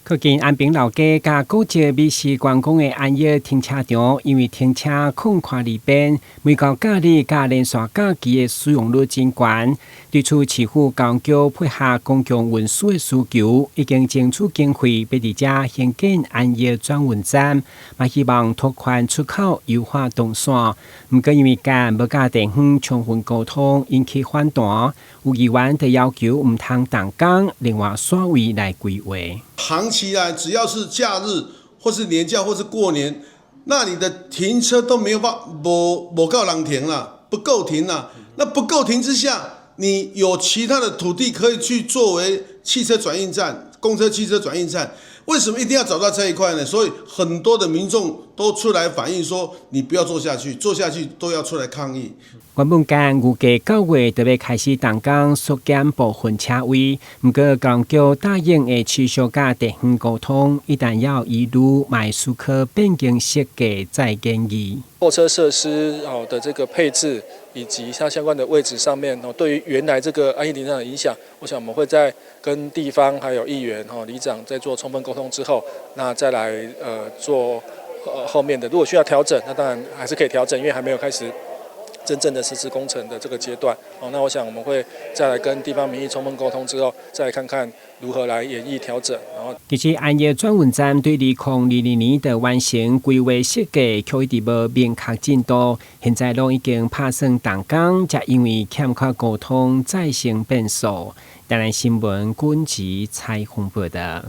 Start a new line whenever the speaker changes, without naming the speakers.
靠近安平老街甲古蹟美食觀光的安業停車場，因為停車空曠利便，每到假日甲連續假期的使用率真高。對此，市府交通局配合公共運輸的需求，已經爭取經費，俾伫遮興建安業轉運站，嘛希望拓寬出口，優化動線。不過因為間無甲地方充分溝通，引起反彈。有議員就要求唔通動工，另外選位來規劃。
長期來，只要是假日或是年假或是過年，那你的停車都沒有辦法，沒夠人停了，不夠停了。那不夠停之下，你有其他的土地可以去作為汽車轉運站、公車、汽車轉運站，為什麼一定要找到這一塊呢？所以很多的民眾都出來反映說，你不要做下去，做下去都要出來抗議。
原本間預計9月就要開始動工縮減部分車位，不過交通局答應會持續甲地方溝通，一旦要移入買蘇科變更設計再建議。
候車設施的這個配置以及它相關的位置上面，對於原來這個安業停車場的影響，我想我們會在跟地方還有議員、里長在做充分溝通之後，那再來做後面的，如果需要調整，那當然還是可以調整，因為還沒有開始真正的實施工程的這個階段，那我想我們會再來跟地方民意充分溝通之後，再來看看如何來演繹調整。然後，
其實安業轉運站對2022年的完成規劃設計，卻一直無明確進度。現在都已經拍算動工，才因為欠缺溝通，再生變數。當然新聞滾集採訪報道。